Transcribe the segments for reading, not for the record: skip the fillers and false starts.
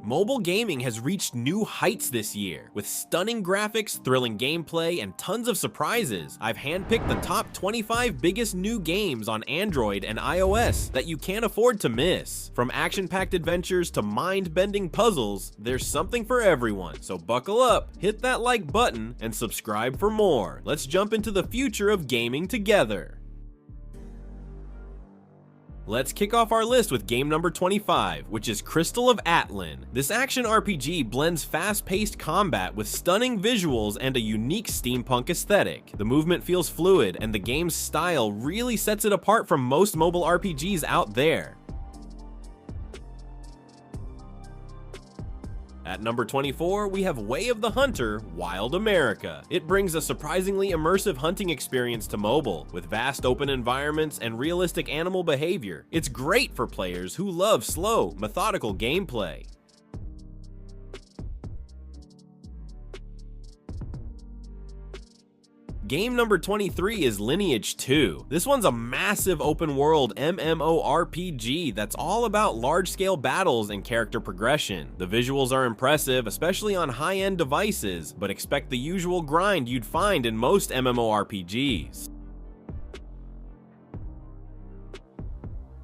Mobile gaming has reached new heights this year. With stunning graphics, thrilling gameplay, and tons of surprises, I've handpicked the top 25 biggest new games on Android and iOS that you can't afford to miss. From action-packed adventures to mind-bending puzzles, there's something for everyone. So buckle up, hit that like button, and subscribe for more. Let's jump into the future of gaming together. Let's kick off our list with game number 25, which is Crystal of Atlan. This action RPG blends fast-paced combat with stunning visuals and a unique steampunk aesthetic. The movement feels fluid, and the game's style really sets it apart from most mobile RPGs out there. At number 24, we have Way of the Hunter: Wild America. It brings a surprisingly immersive hunting experience to mobile, with vast open environments and realistic animal behavior. It's great for players who love slow, methodical gameplay. Game number 23 is Lineage 2. This one's a massive open world MMORPG that's all about large-scale battles and character progression. The visuals are impressive, especially on high-end devices, but expect the usual grind you'd find in most MMORPGs.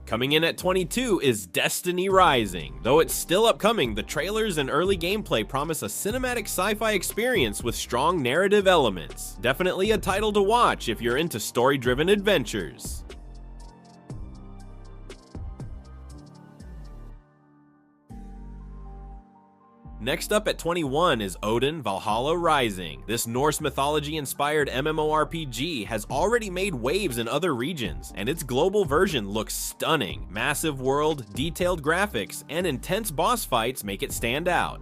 Coming in at 22 is Destiny Rising. Though it's still upcoming, the trailers and early gameplay promise a cinematic sci-fi experience with strong narrative elements. Definitely a title to watch if you're into story-driven adventures. Next up at 21 is ODIN: VALHALLA Rising. This Norse mythology-inspired MMORPG has already made waves in other regions, and its global version looks stunning. Massive world, detailed graphics, and intense boss fights make it stand out.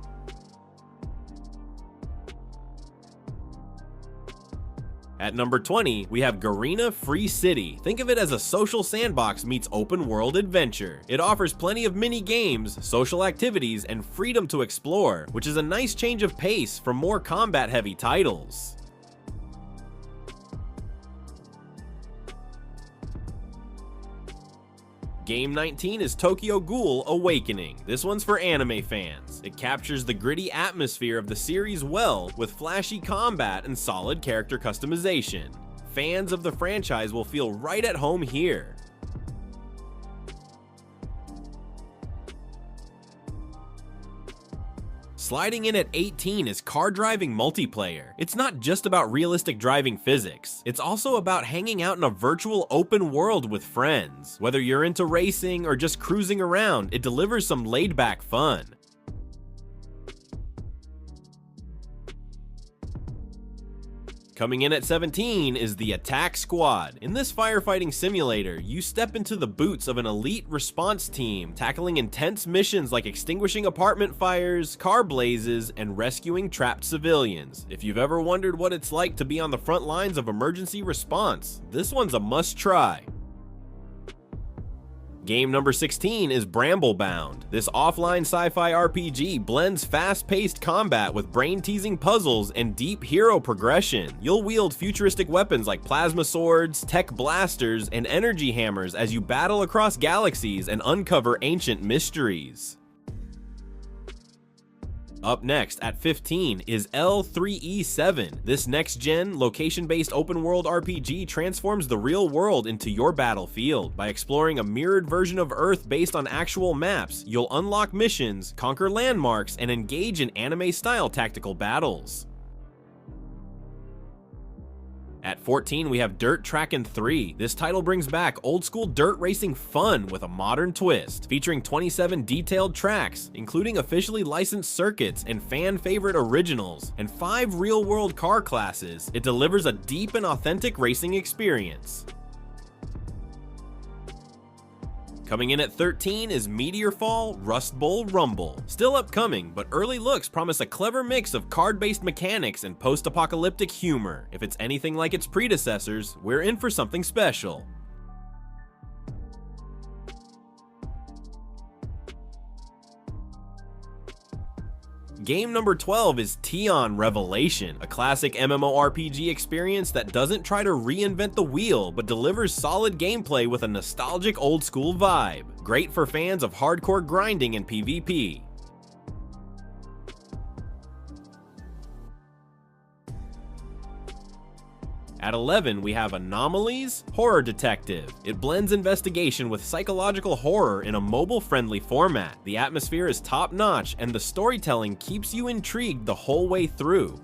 At number 20, we have Garena Free City. Think of it as a social sandbox meets open world adventure. It offers plenty of mini games, social activities, and freedom to explore, which is a nice change of pace from more combat heavy titles. Game 19 is Tokyo Ghoul: Awakening. This one's for anime fans. It captures the gritty atmosphere of the series well, with flashy combat and solid character customization. Fans of the franchise will feel right at home here. Sliding in at 18 is car driving multiplayer. It's not just about realistic driving physics, it's also about hanging out in a virtual open world with friends. Whether you're into racing or just cruising around, it delivers some laid-back fun. Coming in at 17 is the Attack Squad. In this firefighting simulator, you step into the boots of an elite response team, tackling intense missions like extinguishing apartment fires, car blazes, and rescuing trapped civilians. If you've ever wondered what it's like to be on the front lines of emergency response, this one's a must-try. Game number 16 is BrambleBound. This offline sci-fi RPG blends fast-paced combat with brain-teasing puzzles and deep hero progression. You'll wield futuristic weapons like plasma swords, tech blasters, and energy hammers as you battle across galaxies and uncover ancient mysteries. Up next, at 15, is L3E7. This next-gen, location-based open-world RPG transforms the real world into your battlefield. By exploring a mirrored version of Earth based on actual maps, you'll unlock missions, conquer landmarks, and engage in anime-style tactical battles. At 14, we have Dirt Trackin 3. This title brings back old-school dirt racing fun with a modern twist, featuring 27 detailed tracks, including officially licensed circuits and fan-favorite originals, and 5 real-world car classes. It delivers a deep and authentic racing experience. Coming in at 13 is Meteorfall: Rustbowl Rumble. Still upcoming, but early looks promise a clever mix of card-based mechanics and post-apocalyptic humor. If it's anything like its predecessors, we're in for something special. Game number 12 is Teon Revelation, a classic MMORPG experience that doesn't try to reinvent the wheel, but delivers solid gameplay with a nostalgic old-school vibe. Great for fans of hardcore grinding and PvP. At 11, we have Anomalies, Horror Detective. It blends investigation with psychological horror in a mobile-friendly format. The atmosphere is top-notch, and the storytelling keeps you intrigued the whole way through.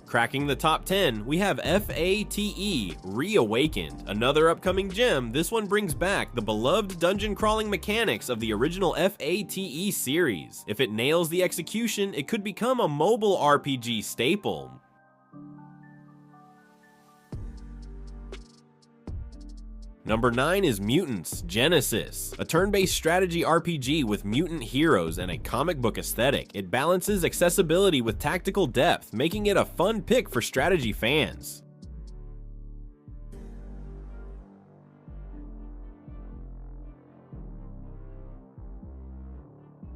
Cracking the top 10, we have FATE, Reawakened. Another upcoming gem, this one brings back the beloved dungeon crawling mechanics of the original FATE series. If it nails the execution, it could become a mobile RPG staple. Number 9 is Mutants, Genesis, a turn-based strategy RPG with mutant heroes and a comic book aesthetic. It balances accessibility with tactical depth, making it a fun pick for strategy fans.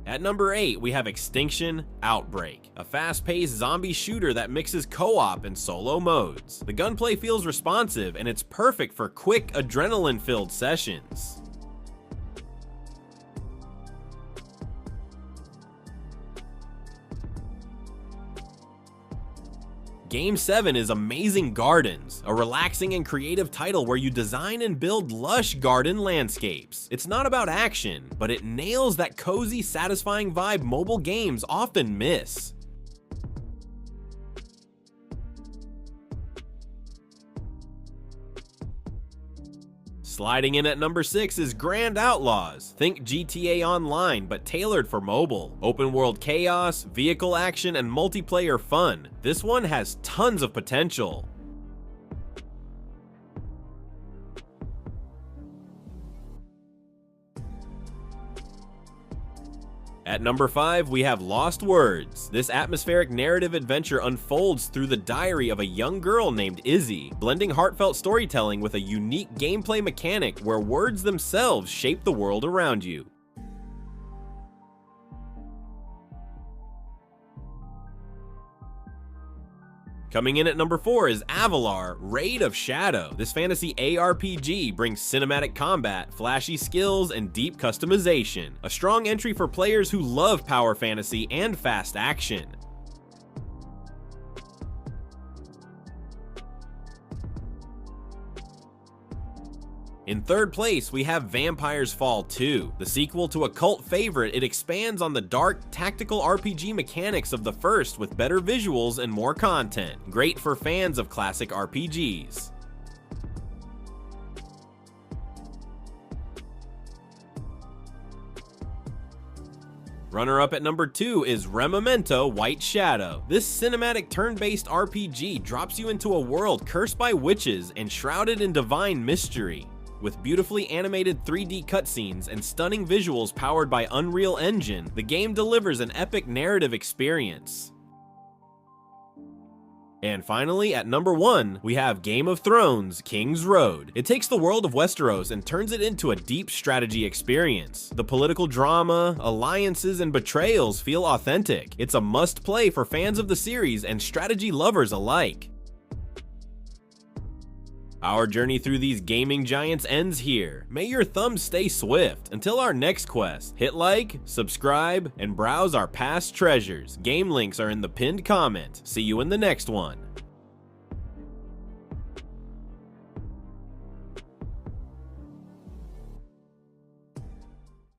At number 8, we have Extinction, Outbreak, a fast-paced zombie shooter that mixes co-op and solo modes. The gunplay feels responsive, and it's perfect for quick, adrenaline-filled sessions. Game 7 is Amazing Gardens, a relaxing and creative title where you design and build lush garden landscapes. It's not about action, but it nails that cozy, satisfying vibe mobile games often miss. Sliding in at number 6 is Grand Outlaws. Think GTA Online, but tailored for mobile. Open world chaos, vehicle action, and multiplayer fun. This one has tons of potential. At number 5, we have Lost Words. This atmospheric narrative adventure unfolds through the diary of a young girl named Izzy, blending heartfelt storytelling with a unique gameplay mechanic where words themselves shape the world around you. Coming in at number 4 is Avalar, Raid of Shadow. This fantasy ARPG brings cinematic combat, flashy skills, and deep customization. A strong entry for players who love power fantasy and fast action. In third place, we have Vampire's Fall 2. The sequel to a cult favorite, it expands on the dark, tactical RPG mechanics of the first with better visuals and more content. Great for fans of classic RPGs. Runner-up at number 2 is Rememento White Shadow. This cinematic turn-based RPG drops you into a world cursed by witches and shrouded in divine mystery. With beautifully animated 3D cutscenes and stunning visuals powered by Unreal Engine, the game delivers an epic narrative experience. And finally, at number 1, we have Game of Thrones, Kingsroad. It takes the world of Westeros and turns it into a deep strategy experience. The political drama, alliances, and betrayals feel authentic. It's a must-play for fans of the series and strategy lovers alike. Our journey through these gaming giants ends here. May your thumbs stay swift. Until our next quest, hit like, subscribe, and browse our past treasures. Game links are in the pinned comment. See you in the next one.